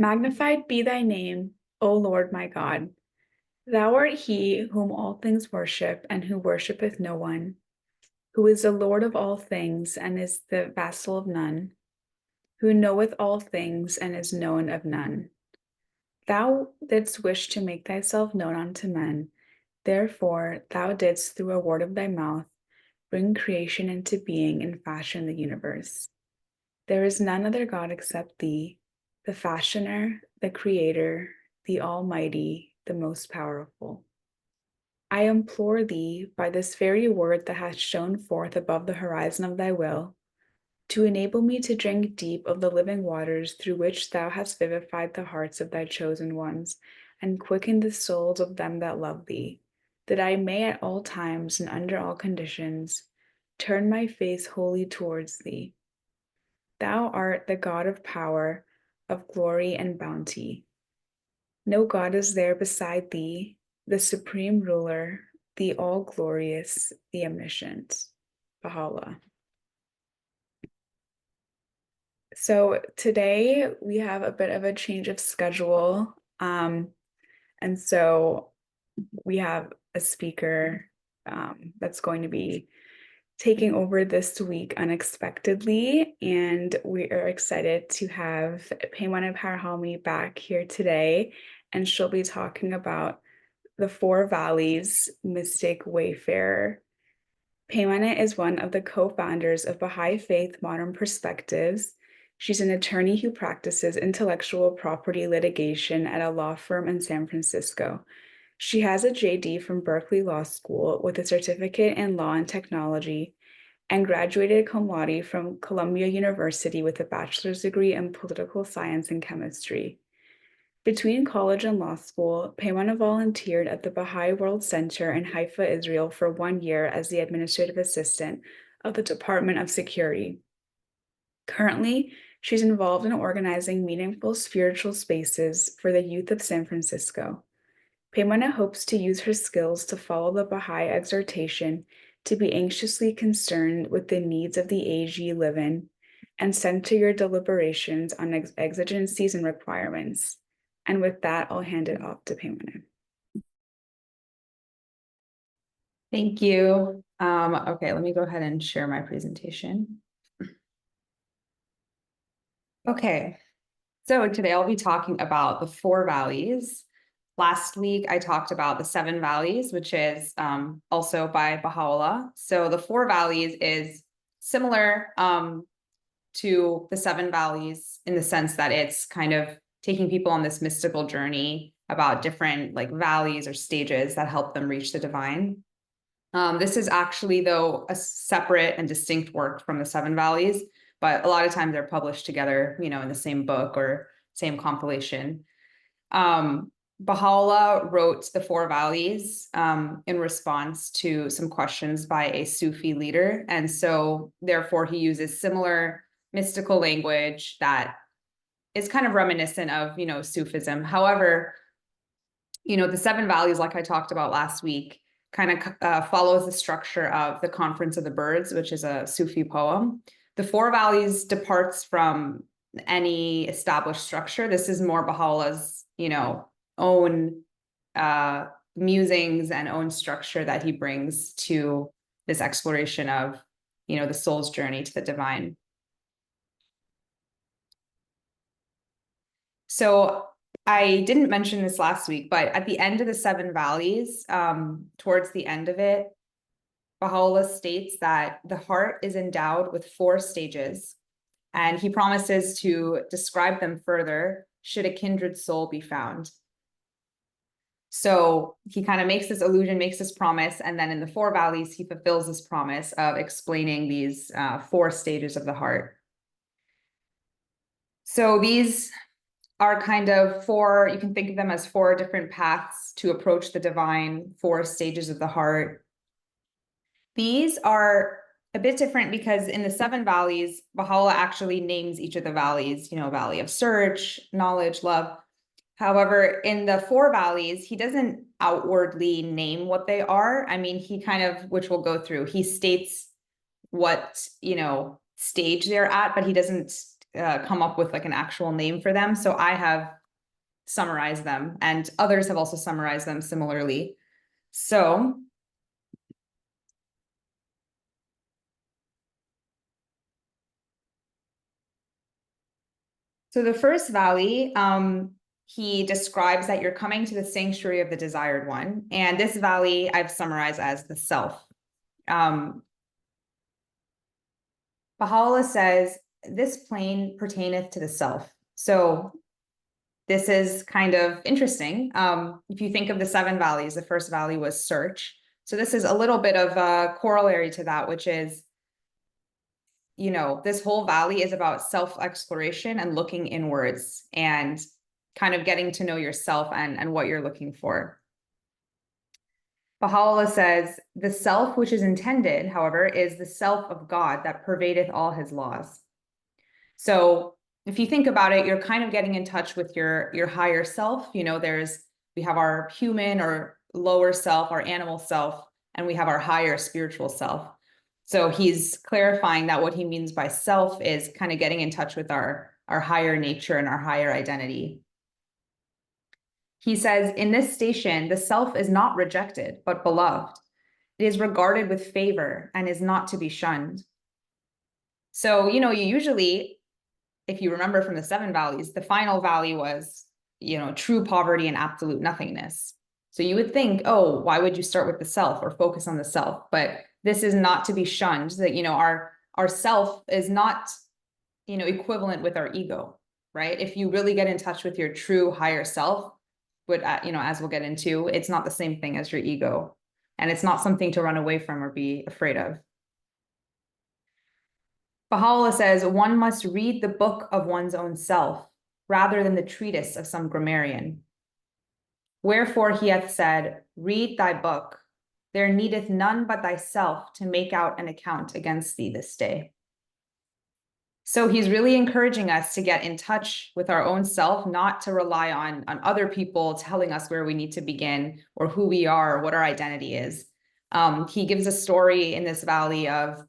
Magnified be thy name, O Lord my God. Thou art he whom all things worship, and who worshipeth no one, who is the Lord of all things, and is the vassal of none, who knoweth all things, and is known of none. Thou didst wish to make thyself known unto men, therefore thou didst through a word of thy mouth bring creation into being and fashion the universe. There is none other God except thee, the fashioner, the creator, the almighty, the most powerful. I implore thee, by this very word that hath shone forth above the horizon of thy will, to enable me to drink deep of the living waters through which thou hast vivified the hearts of thy chosen ones, and quickened the souls of them that love thee, that I may at all times and under all conditions turn my face wholly towards thee. Thou art the God of power, of glory and bounty. No God is there beside thee, the supreme ruler, the all-glorious, the omniscient. Baha'u'llah. So today we have a bit of a change of schedule. And so we have a speaker that's going to be taking over this week unexpectedly, and we are excited to have Paymaneh Parhami back here today, and she'll be talking about the Four Valleys Mystic Wayfarer. Paymaneh is one of the co-founders of Bahá'í Faith Modern Perspectives. She's an attorney who practices intellectual property litigation at a law firm in San Francisco. She has a JD from Berkeley Law School with a certificate in law and technology, and graduated cum laude from Columbia University with a bachelor's degree in political science and chemistry. Between college and law school, Paymaneh volunteered at the Bahá'í World Centre in Haifa, Israel for 1 year as the administrative assistant of the Department of Security. Currently, she's involved in organizing meaningful spiritual spaces for the youth of San Francisco. Paymaneh hopes to use her skills to follow the Bahá'í exhortation to be anxiously concerned with the needs of the age ye live in, and center your deliberations on exigencies and requirements. And with that, I'll hand it off to Paymaneh. Thank you. Okay, let me go ahead and share my presentation. Okay, so today I'll be talking about the four valleys. Last week, I talked about the seven valleys, which is also by Baha'u'llah. So the four valleys is similar to the seven valleys in the sense that it's kind of taking people on this mystical journey about different like valleys or stages that help them reach the divine. This is actually, though, a separate and distinct work from the seven valleys, but a lot of times they're published together, you know, in the same book or same compilation. Baha'u'llah wrote the four valleys in response to some questions by a Sufi leader. And so therefore he uses similar mystical language that is kind of reminiscent of, you know, Sufism. However, you know, the seven valleys, like I talked about last week, kind of follows the structure of the Conference of the Birds, which is a Sufi poem. The four valleys departs from any established structure. This is more Baha'u'llah's, you know, own musings and own structure that he brings to this exploration of, you know, the soul's journey to the divine. So I didn't mention this last week, but at the end of the seven valleys, towards the end of it, Baha'u'llah states that the heart is endowed with four stages, and he promises to describe them further should a kindred soul be found. So he kind of makes this allusion, makes this promise, and then in the four valleys, he fulfills this promise of explaining these four stages of the heart. So these are kind of four, you can think of them as four different paths to approach the divine, four stages of the heart. These are a bit different because in the seven valleys, Baha'u'llah actually names each of the valleys, you know, valley of search, knowledge, love. However, in the four valleys, he doesn't outwardly name what they are. I mean, he kind of, which we'll go through, he states what, you know, stage they're at, but he doesn't come up with like an actual name for them. So I have summarized them, and others have also summarized them similarly. So the first valley, he describes that you're coming to the sanctuary of the desired one. And this valley I've summarized as the self. Baha'u'llah says, this plane pertaineth to the self. So this is kind of interesting. If you think of the 7 valleys, the first valley was search. So this is a little bit of a corollary to that, which is, you know, this whole valley is about self-exploration and looking inwards and kind of getting to know yourself and what you're looking for. Baha'u'llah says, the self which is intended, however, is the self of God that pervadeth all his laws. So if you think about it, you're kind of getting in touch with your higher self. You know, we have our human or lower self, our animal self, and we have our higher spiritual self. So he's clarifying that what he means by self is kind of getting in touch with our higher nature and our higher identity. He says, in this station, the self is not rejected, but beloved. It is regarded with favor and is not to be shunned. So, you know, you usually, if you remember from the 7 valleys, the final valley was, you know, true poverty and absolute nothingness. So you would think, oh, why would you start with the self or focus on the self? But this is not to be shunned, that, you know, our self is not, you know, equivalent with our ego, right? If you really get in touch with your true higher self, but, you know, as we'll get into, it's not the same thing as your ego. And it's not something to run away from or be afraid of. Baha'u'llah says, one must read the book of one's own self rather than the treatise of some grammarian. Wherefore he hath said, read thy book. There needeth none but thyself to make out an account against thee this day. So he's really encouraging us to get in touch with our own self, not to rely on other people telling us where we need to begin or who we are or what our identity is. He gives a story in this valley of,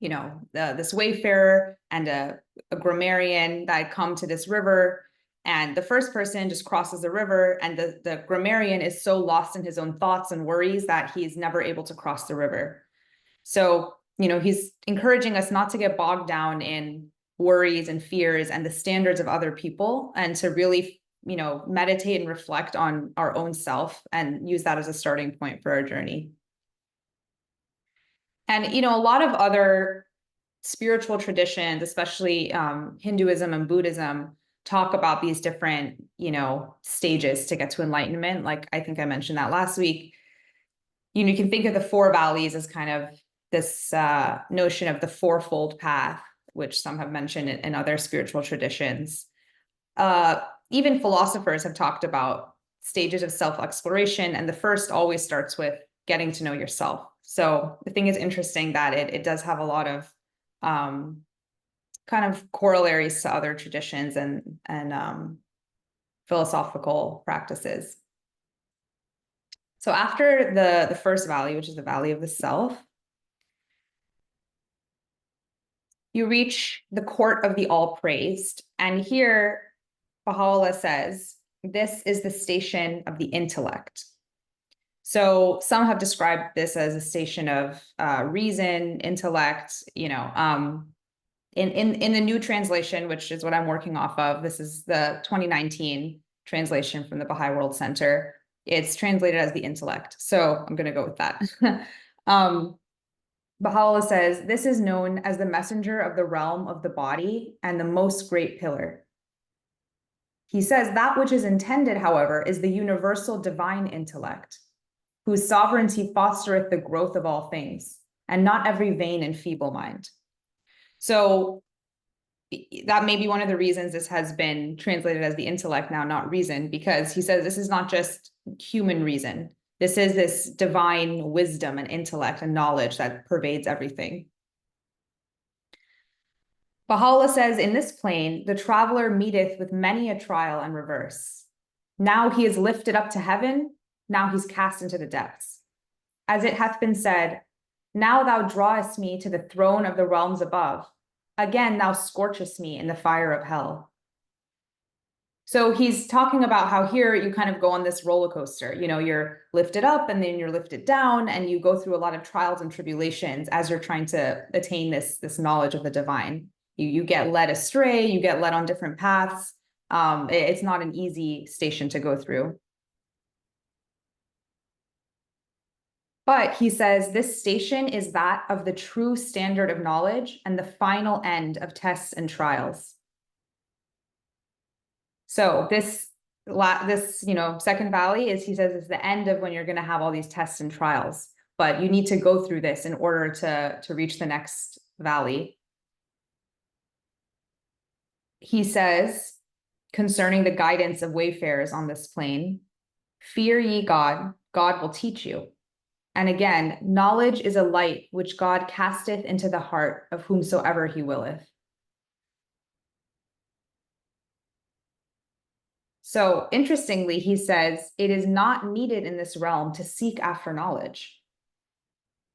you know, this wayfarer and a grammarian that had come to this river, and the first person just crosses the river, and the grammarian is so lost in his own thoughts and worries that he's never able to cross the river. So, you know, he's encouraging us not to get bogged down in worries and fears and the standards of other people, and to really, you know, meditate and reflect on our own self and use that as a starting point for our journey. And, you know, a lot of other spiritual traditions, especially Hinduism and Buddhism, talk about these different, you know, stages to get to enlightenment. Like I think I mentioned that last week. You know, you can think of the 4 valleys as kind of this notion of the fourfold path, which some have mentioned in other spiritual traditions. Even philosophers have talked about stages of self-exploration, and the first always starts with getting to know yourself. So I think it's interesting that it does have a lot of kind of corollaries to other traditions and philosophical practices. So after the first valley, which is the valley of the self, you reach the court of the all-praised. And here, Baha'u'llah says, this is the station of the intellect. So some have described this as a station of reason, intellect, you know, in the new translation, which is what I'm working off of. This is the 2019 translation from the Bahá'í World Centre. It's translated as the intellect. So I'm going to go with that. Baha'u'llah says, this is known as the messenger of the realm of the body and the most great pillar. He says that which is intended, however, is the universal divine intellect, whose sovereignty fostereth the growth of all things, and not every vain and feeble mind. So that may be one of the reasons this has been translated as the intellect now, not reason, because he says this is not just human reason. This is this divine wisdom and intellect and knowledge that pervades everything. Baha'u'llah says, in this plane, the traveler meeteth with many a trial and reverse. Now he is lifted up to heaven, now he's cast into the depths. As it hath been said, now thou drawest me to the throne of the realms above. again, thou scorchest me in the fire of hell. So he's talking about how here you kind of go on this roller coaster. You're lifted up and then you're lifted down, and you go through a lot of trials and tribulations as you're trying to attain this knowledge of the divine. You get led astray, you get led on different paths. It's not an easy station to go through. But he says this station is that of the true standard of knowledge and the final end of tests and trials. So this second valley he says is the end of when you're going to have all these tests and trials, but you need to go through this in order to reach the next valley. He says concerning the guidance of wayfarers on this plane, fear ye God, God will teach you. And again, knowledge is a light which God casteth into the heart of whomsoever he willeth. So interestingly, he says, it is not needed in this realm to seek after knowledge.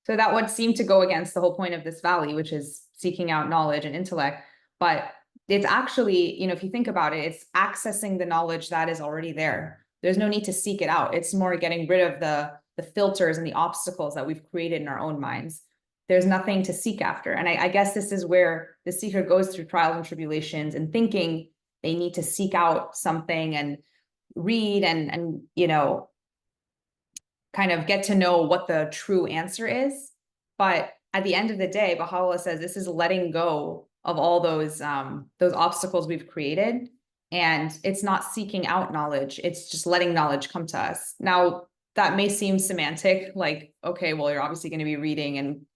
So that would seem to go against the whole point of this valley, which is seeking out knowledge and intellect. But it's actually, if you think about it, it's accessing the knowledge that is already there. There's no need to seek it out. It's more getting rid of the filters and the obstacles that we've created in our own minds. There's nothing to seek after. And I guess this is where the seeker goes through trials and tribulations and thinking they need to seek out something and read and kind of get to know what the true answer is. But at the end of the day, Baha'u'llah says this is letting go of all those obstacles we've created. And it's not seeking out knowledge. It's just letting knowledge come to us. Now, that may seem semantic, like, okay, well, you're obviously going to be reading and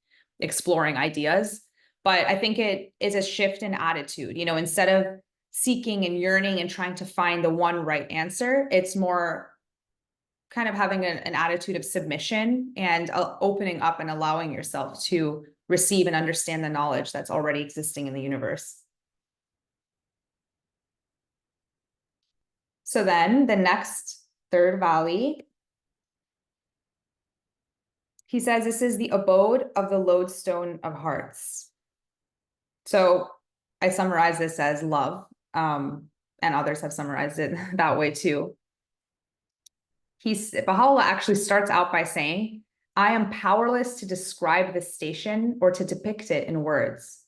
exploring ideas. But I think it is a shift in attitude. Instead of seeking and yearning and trying to find the one right answer, it's more kind of having an attitude of submission and opening up and allowing yourself to receive and understand the knowledge that's already existing in the universe. So then the next third valley, he says this is the abode of the lodestone of hearts. So I summarize this as love, and others have summarized it that way too. Baha'u'llah actually starts out by saying, I am powerless to describe this station or to depict it in words.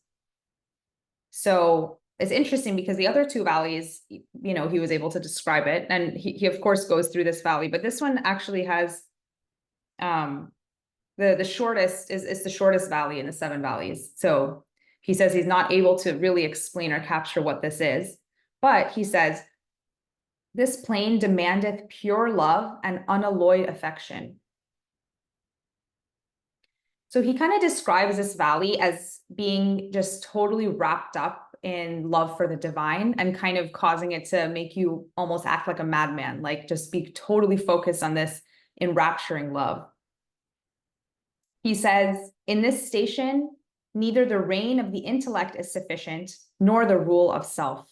So it's interesting because the other two valleys, he was able to describe it. And he of course goes through this valley, but this one actually has the shortest is the shortest valley in the seven valleys. So he says he's not able to really explain or capture what this is, but he says, this plane demandeth pure love and unalloyed affection. So he kind of describes this valley as being just totally wrapped up in love for the divine and kind of causing it to make you almost act like a madman, like just be totally focused on this enrapturing love. He says, in this station, neither the reign of the intellect is sufficient, nor the rule of self.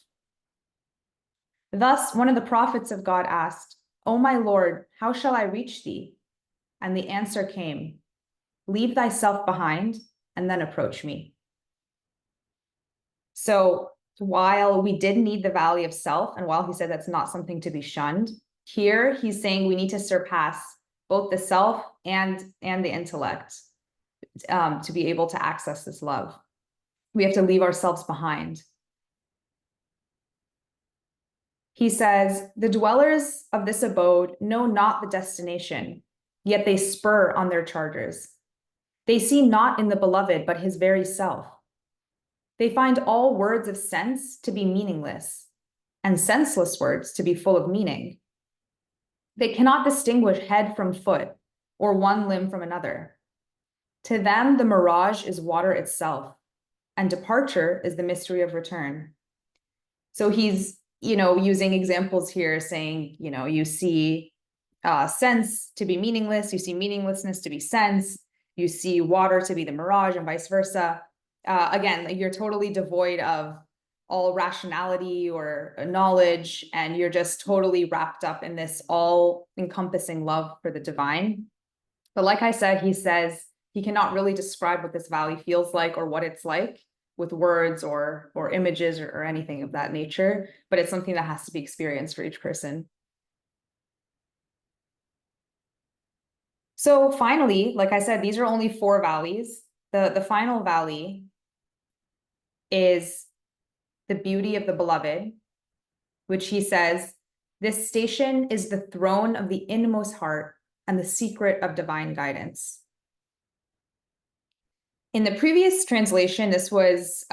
Thus, one of the prophets of God asked, O my Lord, how shall I reach thee? And the answer came, leave thyself behind and then approach me. So while we did need the valley of self, and while he said that's not something to be shunned, here he's saying we need to surpass both the self and the intellect to be able to access this love. We have to leave ourselves behind. He says, the dwellers of this abode know not the destination, yet they spur on their chargers. They see not in the beloved, but his very self. They find all words of sense to be meaningless, and senseless words to be full of meaning. They cannot distinguish head from foot, or one limb from another. To them, the mirage is water itself, and departure is the mystery of return. So he's using examples here saying, you see sense to be meaningless, you see meaninglessness to be sense, you see water to be the mirage and vice versa. Again, you're totally devoid of all rationality or knowledge, and you're just totally wrapped up in this all-encompassing love for the divine. But like I said, he says he cannot really describe what this valley feels like or what it's like, with words or images or anything of that nature, but it's something that has to be experienced for each person. So finally, like I said, these are only 4 valleys. The final valley is the beauty of the beloved, which he says, this station is the throne of the inmost heart and the secret of divine guidance. In the previous translation, this was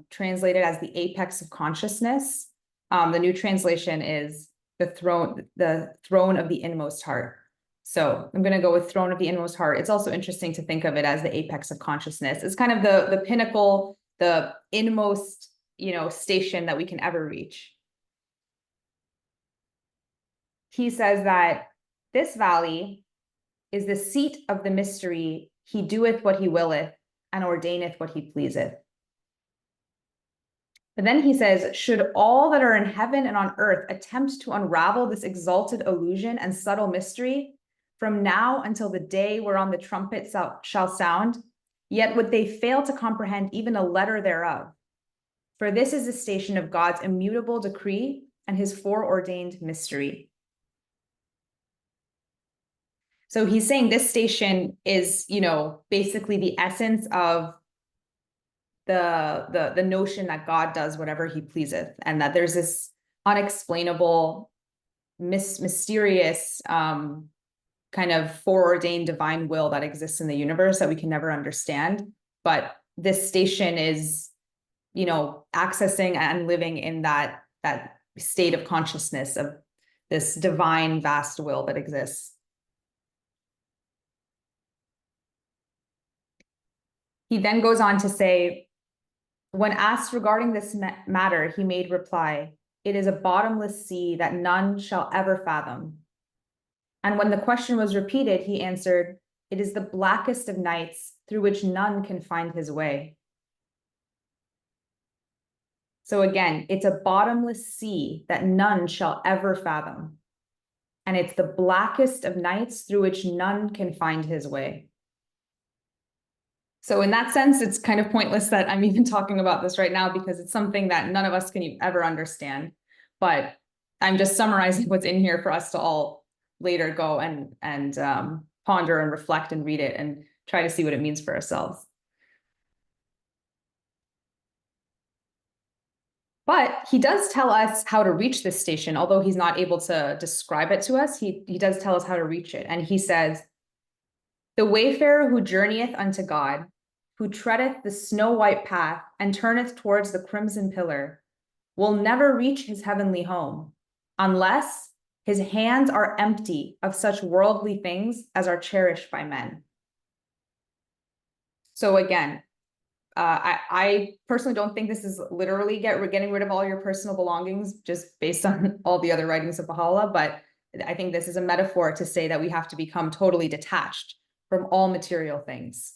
translated as the apex of consciousness. The new translation is the throne of the inmost heart. So I'm going to go with throne of the inmost heart. It's also interesting to think of it as the apex of consciousness. It's kind of the pinnacle, the inmost, station that we can ever reach. He says that this valley is the seat of the mystery. He doeth what he willeth and ordaineth what he pleaseth. But then he says, should all that are in heaven and on earth attempt to unravel this exalted illusion and subtle mystery, from now until the day whereon the trumpet shall sound, yet would they fail to comprehend even a letter thereof. For this is the station of God's immutable decree and his foreordained mystery. So he's saying this station is, basically the essence of the notion that God does whatever he pleaseth, and that there's this unexplainable, mysterious, kind of foreordained divine will that exists in the universe that we can never understand. But this station is, accessing and living in that state of consciousness of this divine vast will that exists. He then goes on to say, when asked regarding this matter, he made reply, it is a bottomless sea that none shall ever fathom. And when the question was repeated, he answered, it is the blackest of nights through which none can find his way. So again, it's a bottomless sea that none shall ever fathom. And it's the blackest of nights through which none can find his way. So in that sense, it's kind of pointless that I'm even talking about this right now, because it's something that none of us can ever understand. But I'm just summarizing what's in here for us to all later go and ponder and reflect and read it and try to see what it means for ourselves. But he does tell us how to reach this station, although he's not able to describe it to us. He does tell us how to reach it. And he says, the wayfarer who journeyeth unto God, who treadeth the snow-white path and turneth towards the crimson pillar, will never reach his heavenly home, unless his hands are empty of such worldly things as are cherished by men. So again, I personally don't think this is literally getting rid of all your personal belongings just based on all the other writings of Baha'u'llah, but I think this is a metaphor to say that we have to become totally detached from all material things.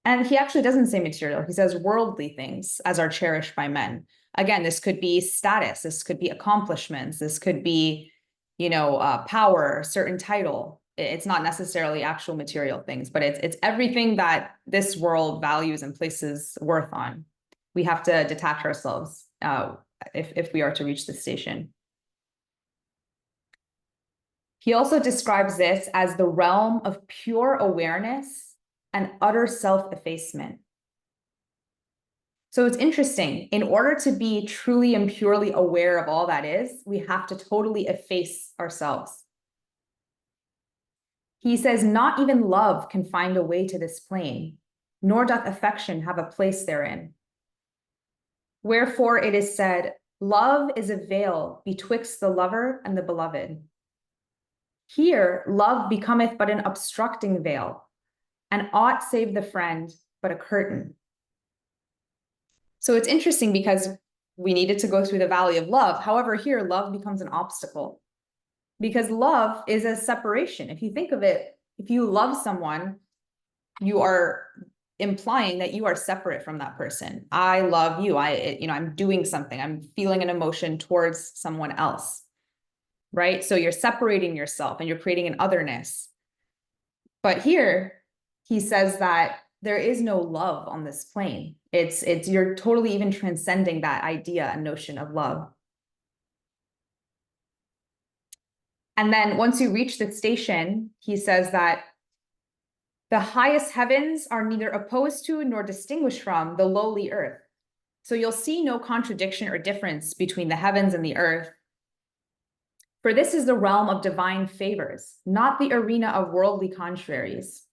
And he actually doesn't say material, he says worldly things as are cherished by men. Again, this could be status, this could be accomplishments, this could be, power, a certain title. It's not necessarily actual material things, but it's everything that this world values and places worth on. We have to detach ourselves if we are to reach the station. He also describes this as the realm of pure awareness and utter self-effacement. So it's interesting. In order to be truly and purely aware of all that is, we have to totally efface ourselves. He says, not even love can find a way to this plane, nor doth affection have a place therein. Wherefore it is said, love is a veil betwixt the lover and the beloved. Here, love becometh but an obstructing veil, and aught save the friend but a curtain. So it's interesting because we needed to go through the valley of love. However, here, love becomes an obstacle. Because love is a separation. If you think of it, if you love someone, you are implying that you are separate from that person. I love you. I'm doing something. I'm feeling an emotion towards someone else, right? So you're separating yourself and you're creating an otherness. But here, he says that there is no love on this plane. It's you're totally even transcending that idea and notion of love. And then once you reach the station, he says that the highest heavens are neither opposed to nor distinguished from the lowly earth. So you'll see no contradiction or difference between the heavens and the earth. For this is the realm of divine favors, not the arena of worldly contraries.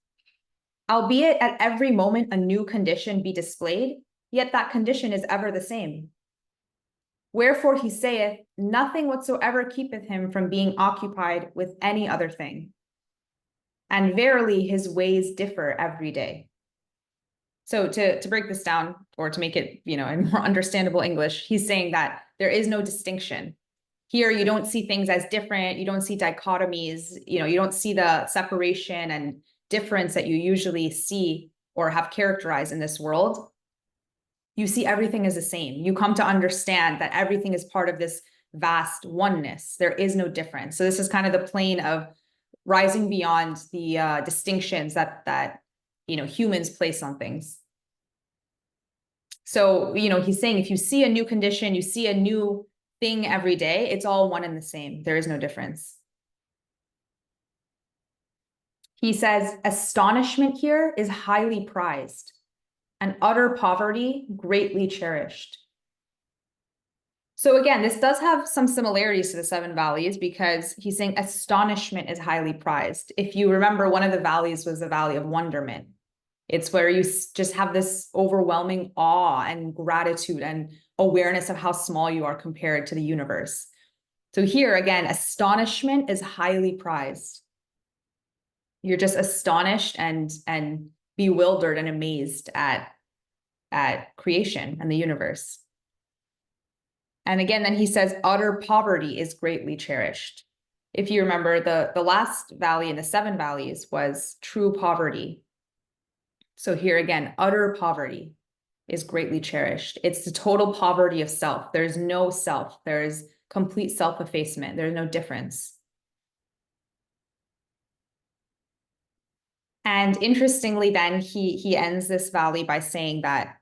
Albeit at every moment a new condition be displayed, yet that condition is ever the same. Wherefore he saith, nothing whatsoever keepeth him from being occupied with any other thing. And verily his ways differ every day. So to break this down, or to make it, in more understandable English, he's saying that there is no distinction. Here, you don't see things as different. You don't see dichotomies. You don't see the separation and difference that you usually see or have characterized in this world. You see everything as the same. You come to understand that everything is part of this vast oneness. There is no difference. So this is kind of the plane of rising beyond the distinctions that humans place on things. So, he's saying if you see a new condition, you see a new thing every day, it's all one and the same. There is no difference. He says, astonishment here is highly prized, and utter poverty greatly cherished. So again, this does have some similarities to the seven valleys, because he's saying astonishment is highly prized. If you remember, one of the valleys was the valley of wonderment. It's where you just have this overwhelming awe and gratitude and awareness of how small you are compared to the universe. So here again, astonishment is highly prized. You're just astonished and bewildered and amazed at creation and the universe. And again, then he says, utter poverty is greatly cherished. If you remember, the last valley in the seven valleys was true poverty. So here again, utter poverty is greatly cherished. It's the total poverty of self. There's no self. There's complete self-effacement. There's no difference. And interestingly, then he ends this valley by saying that,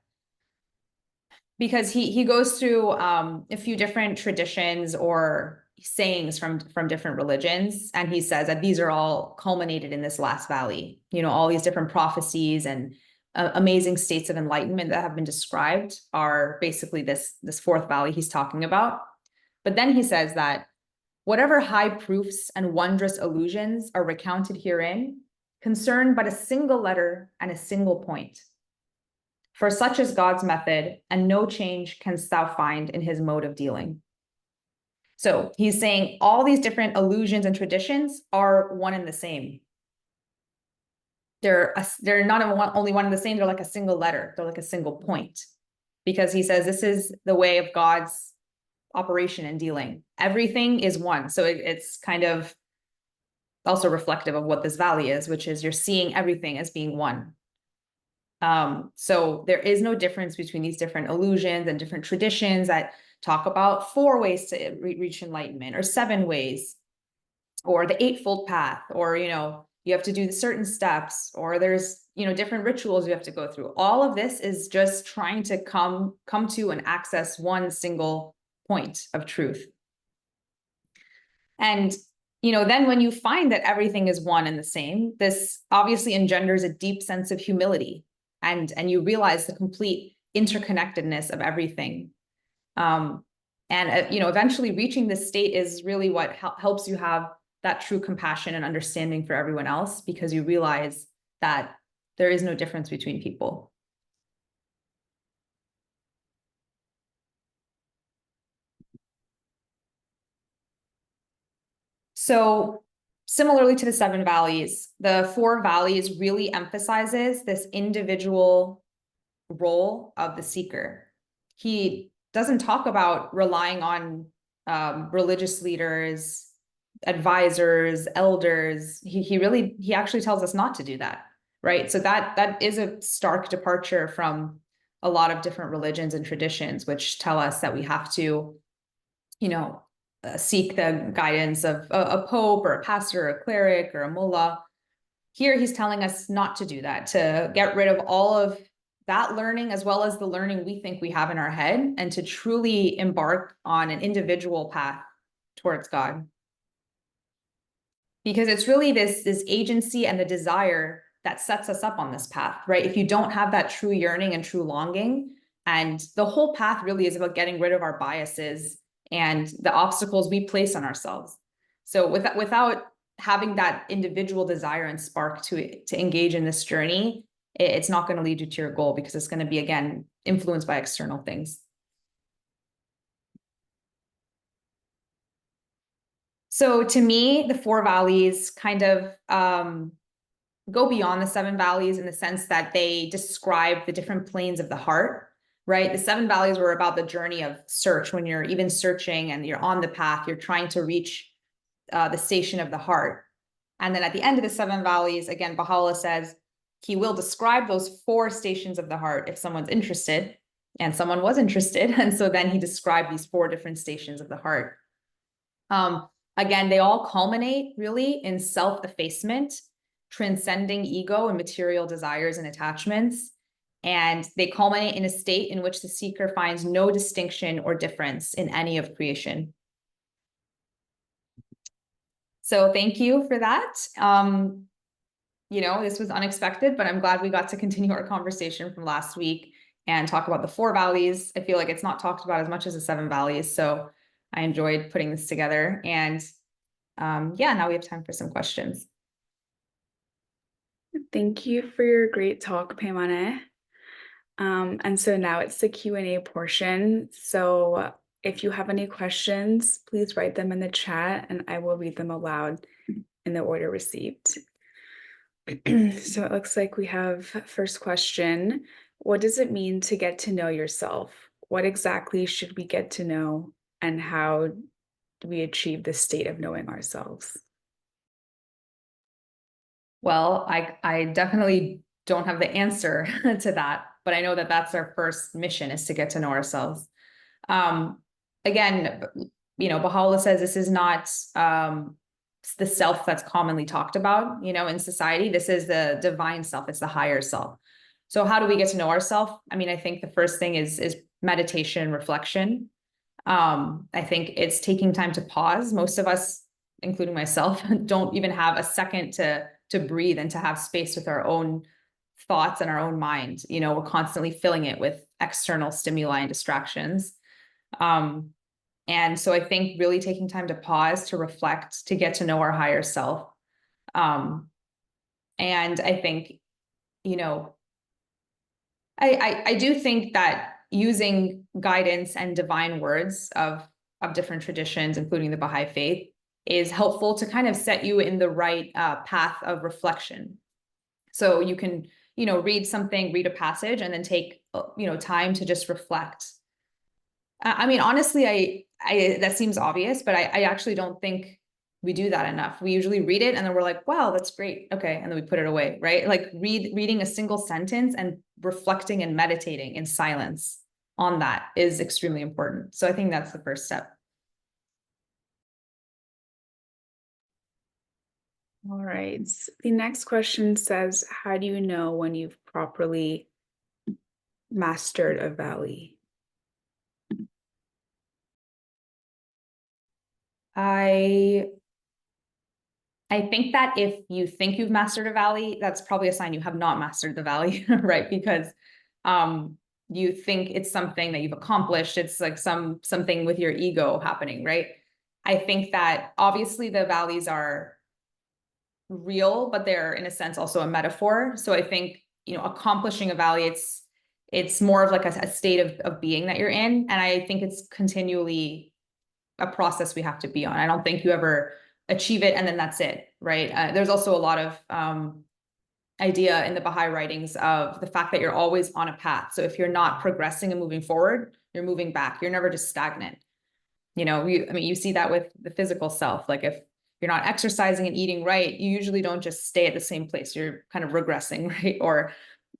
because he goes through a few different traditions or sayings from different religions, and he says that these are all culminated in this last valley. All these different prophecies and amazing states of enlightenment that have been described are basically this fourth valley he's talking about. But then he says that whatever high proofs and wondrous illusions are recounted herein concern but a single letter and a single point. For such is God's method, and no change canst thou find in his mode of dealing. So he's saying all these different illusions and traditions are one and the same. They're not only one and the same, they're like a single letter. They're like a single point. Because he says this is the way of God's operation and dealing. Everything is one. So it's kind of also reflective of what this valley is, which is you're seeing everything as being one. So there is no difference between these different illusions and different traditions that talk about 4 ways to reach enlightenment, or 7 ways, or the eightfold path, or, you have to do certain steps, or there's, different rituals you have to go through. All of this is just trying to come to and access one single point of truth. And, then when you find that everything is one and the same, this obviously engenders a deep sense of humility, and you realize the complete interconnectedness of everything. Eventually reaching this state is really what helps you have that true compassion and understanding for everyone else, because you realize that there is no difference between people. So similarly to the 7 valleys, the 4 valleys really emphasizes this individual role of the seeker. He doesn't talk about relying on religious leaders, advisors, elders. He actually tells us not to do that, right? So that is a stark departure from a lot of different religions and traditions, which tell us that we have to, seek the guidance of a pope or a pastor or a cleric or a mullah. here he's telling us not to do that, to get rid of all of that learning as well as the learning we think we have in our head, and to truly embark on an individual path towards God. Because it's really this agency and the desire that sets us up on this path, right? If you don't have that true yearning and true longing, and the whole path really is about getting rid of our biases and the obstacles we place on ourselves. So without having that individual desire and spark to engage in this journey, it's not going to lead you to your goal, because it's going to be, again, influenced by external things. So to me, the 4 valleys kind of go beyond the 7 valleys in the sense that they describe the different planes of the heart, right? The 7 valleys were about the journey of search. When you're even searching and you're on the path, you're trying to reach the station of the heart. And then at the end of the 7 valleys, again, Baha'u'llah says he will describe those 4 stations of the heart if someone's interested, and someone was interested. And so then he described these 4 different stations of the heart. Again, they all culminate really in self-effacement, transcending ego and material desires and attachments. And they culminate in a state in which the seeker finds no distinction or difference in any of creation. So thank you for that. This was unexpected, but I'm glad we got to continue our conversation from last week and talk about the 4 valleys. I feel like it's not talked about as much as the 7 valleys. So I enjoyed putting this together. And now we have time for some questions. Thank you for your great talk, Paymaneh. And so now it's the Q&A portion. So if you have any questions, please write them in the chat and I will read them aloud in the order received. So it looks like we have first question. What does it mean to get to know yourself? What exactly should we get to know, and how do we achieve this state of knowing ourselves? Well, I definitely don't have the answer to that, but I know that that's our first mission, is to get to know ourselves. Again, Baha'u'llah says this is not the self that's commonly talked about, in society. This is the divine self. It's the higher self. So how do we get to know ourselves? I mean, I think the first thing is meditation and reflection. I think it's taking time to pause. Most of us, including myself, don't even have a second to breathe and to have space with our own thoughts and our own mind. We're constantly filling it with external stimuli and distractions. And so I think really taking time to pause, to reflect, to get to know our higher self. And I think, I do think that using guidance and divine words of different traditions, including the Baha'i faith, is helpful to kind of set you in the right path of reflection. So you can, read a passage and then take, time to just reflect. I mean, honestly, that seems obvious, but I actually don't think we do that enough. We usually read it and then we're like, wow, that's great. Okay. And then we put it away, right? Like reading a single sentence and reflecting and meditating in silence on that is extremely important. So I think that's the first step. All right. The next question says, how do you know when you've properly mastered a valley? I think that if you think you've mastered a valley, that's probably a sign you have not mastered the valley, right? Because you think it's something that you've accomplished. It's like something with your ego happening, right? I think that obviously the valleys are real, but they're in a sense also a metaphor. So I think, accomplishing a valley, it's more of like a state of being that you're in. And I think it's continually a process we have to be on. I don't think you ever achieve it and then that's it, right? There's also a lot of idea in the Baha'i writings of the fact that you're always on a path. So if you're not progressing and moving forward, you're moving back. You're never just stagnant. You see that with the physical self. Like if you're not exercising and eating right, you usually don't just stay at the same place. You're kind of regressing, right? Or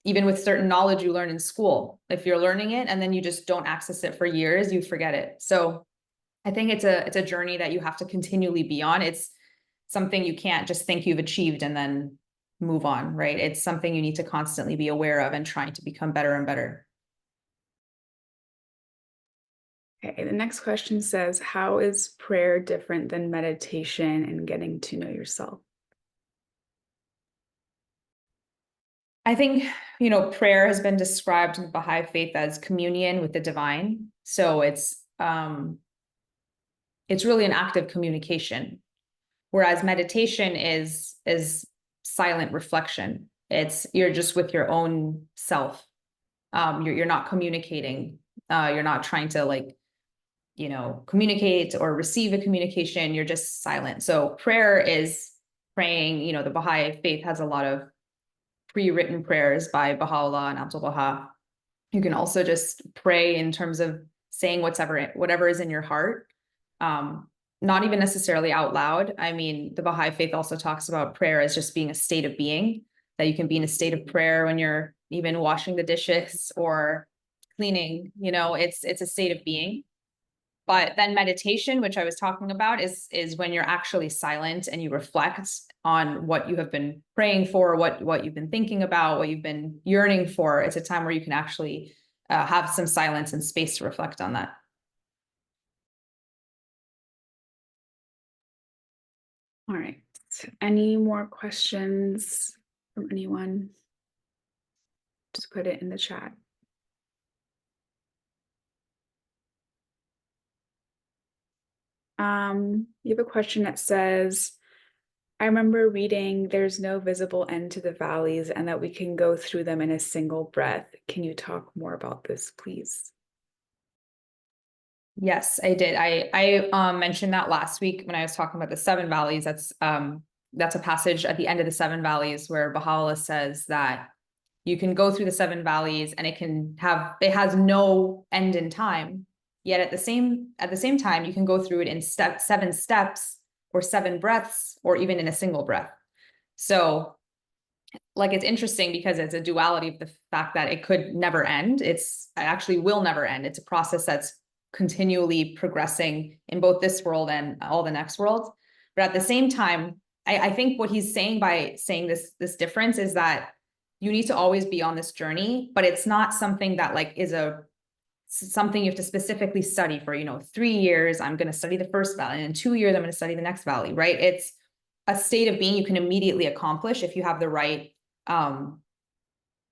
even with certain knowledge you learn in school, if you're learning it and then you just don't access it for years, you forget it. So I think it's a journey that you have to continually be on. It's something you can't just think you've achieved and then move on, right? It's something you need to constantly be aware of and trying to become better and better. Okay, the next question says, how is prayer different than meditation and getting to know yourself? I think, prayer has been described in the Baha'i faith as communion with the divine. So it's really an act of communication. Whereas meditation is silent reflection. You're just with your own self. You're not communicating. You're not trying to communicate or receive a communication. You're just silent. So prayer is praying. The Baha'i faith has a lot of pre-written prayers by Baha'u'llah and Abdul Baha. You can also just pray in terms of saying whatever is in your heart. Not even necessarily out loud. I mean, the Baha'i faith also talks about prayer as just being a state of being, that you can be in a state of prayer when you're even washing the dishes or cleaning, it's a state of being. But then meditation, which I was talking about, is when you're actually silent and you reflect on what you have been praying for, what you've been thinking about, what you've been yearning for. It's a time where you can actually have some silence and space to reflect on that. All right. Any more questions from anyone? Just put it in the chat. You have a question that says, I remember reading there's no visible end to the valleys and that we can go through them in a single breath. Can you talk more about this, please? Yes, I did. I mentioned that last week when I was talking about the seven valleys. That's a passage at the end of the seven valleys where Baha'u'llah says that you can go through the seven valleys and it has no end in time. Yet at the same time, you can go through it in seven steps or seven breaths or even in a single breath. So it's interesting because it's a duality of the fact that it could never end. It actually will never end. It's a process that's continually progressing in both this world and all the next worlds. But at the same time, I think what he's saying by saying this difference is that you need to always be on this journey, but it's not something that is something you have to specifically study for, 3 years, I'm going to study the first valley, and in 2 years, I'm going to study the next valley, right? It's a state of being you can immediately accomplish if you have the right,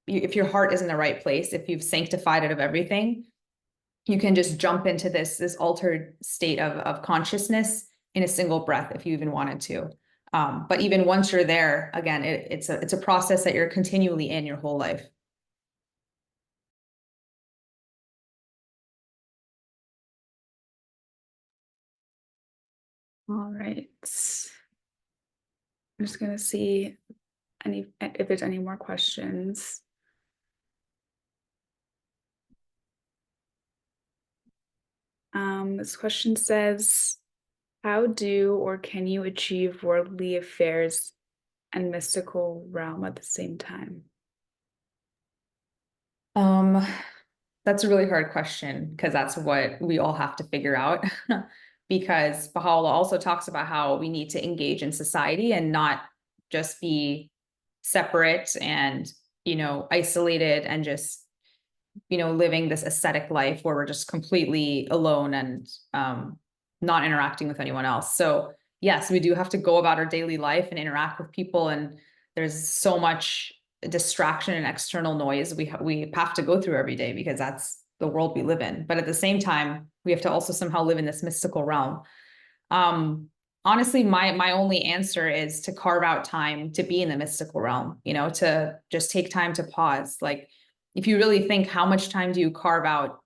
if your heart is in the right place, if you've sanctified it of everything, you can just jump into this altered state of consciousness in a single breath if you even wanted to. But even once you're there, again, it's a process that you're continually in your whole life. All right. I'm just going to see if there's any more questions. This question says, how do or can you achieve worldly affairs and mystical realm at the same time? That's a really hard question because that's what we all have to figure out. Because Baha'u'llah also talks about how we need to engage in society and not just be separate and, isolated and just, living this ascetic life where we're just completely alone and not interacting with anyone else. So yes, we do have to go about our daily life and interact with people. And there's so much distraction and external noise we have to go through every day because that's the world we live in. But at the same time, we have to also somehow live in this mystical realm. Honestly, my only answer is to carve out time to be in the mystical realm, to just take time to pause. If you really think, how much time do you carve out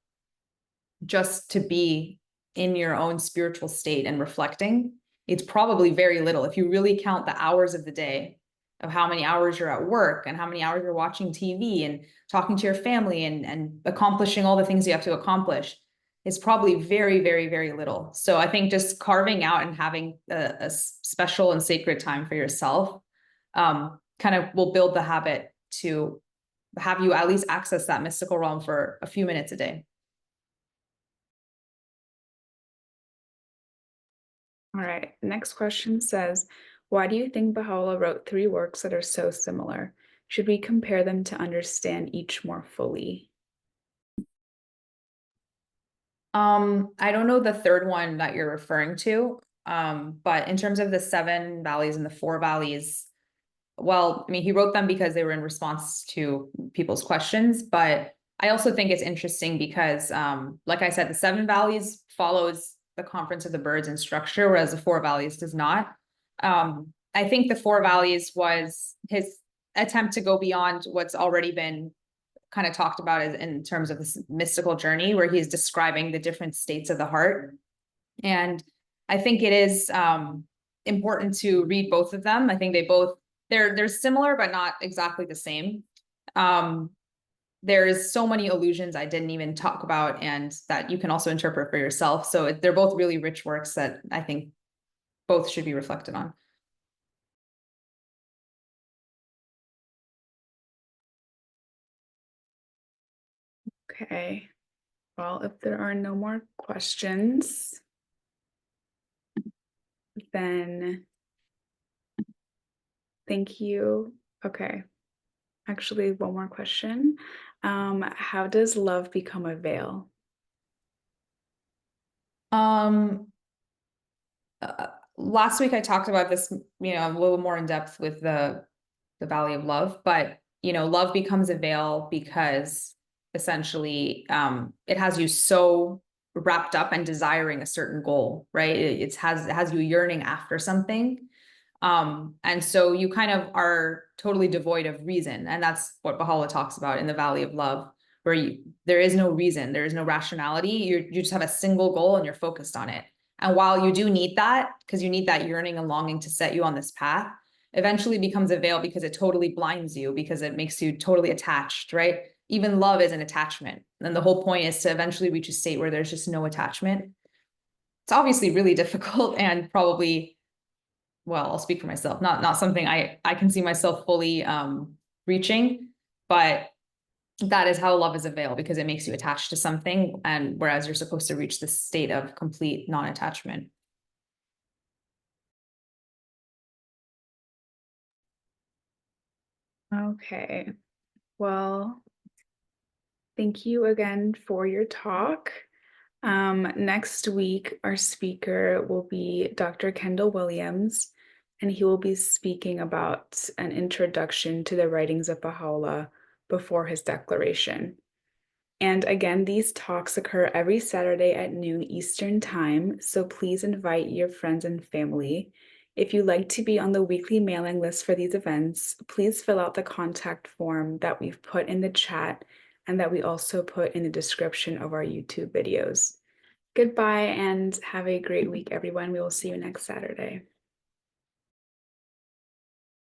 just to be in your own spiritual state and reflecting? It's probably very little. If you really count the hours of the day, of how many hours you're at work and how many hours you're watching TV and talking to your family and accomplishing all the things you have to accomplish, it's probably very, very, very little. So I think just carving out and having a special and sacred time for yourself kind of will build the habit to have you at least access that mystical realm for a few minutes a day. All right. Next question says, Why do you think Baha'u'llah wrote 3 works that are so similar? Should we compare them to understand each more fully? I don't know the third one that you're referring to. But in terms of the 7 valleys and the 4 valleys, well, I mean, he wrote them because they were in response to people's questions, but I also think it's interesting because, like I said, the 7 valleys follows the Conference of the Birds in structure, whereas the 4 valleys does not. I think the 4 valleys was his attempt to go beyond what's already been kind of talked about as in terms of this mystical journey, where he's describing the different states of the heart. And I think it is important to read both of them. I think they're similar, but not exactly the same. There's so many allusions I didn't even talk about, and that you can also interpret for yourself. So they're both really rich works that I think both should be reflected on. Okay. Well, if there are no more questions, then thank you. Okay. Actually, one more question. How does love become a veil? Um, Last week I talked about this, a little more in depth with the Valley of Love, but love becomes a veil because essentially it has you so wrapped up and desiring a certain goal, right? It has you yearning after something. And so you kind of are totally devoid of reason. And that's what Baha'u'llah talks about in the Valley of Love, where there is no reason, there is no rationality. You just have a single goal and you're focused on it. And while you do need that, because you need that yearning and longing to set you on this path, eventually becomes a veil because it totally blinds you, because it makes you totally attached, right? Even love is an attachment. And the whole point is to eventually reach a state where there's just no attachment. It's obviously really difficult and probably, well, I'll speak for myself, not something I can see myself fully reaching, but that is how love is a veil, because it makes you attached to something, and whereas you're supposed to reach this state of complete non-attachment. Okay. Well, thank you again for your talk. Next week, our speaker will be Dr. Kendall Williams, and he will be speaking about an introduction to the writings of Baha'u'llah before his declaration. And again, these talks occur every Saturday at noon Eastern Time, so please invite your friends and family. If you'd like to be on the weekly mailing list for these events, please fill out the contact form that we've put in the chat and that we also put in the description of our YouTube videos. Goodbye and have a great week, everyone. We will see you next Saturday.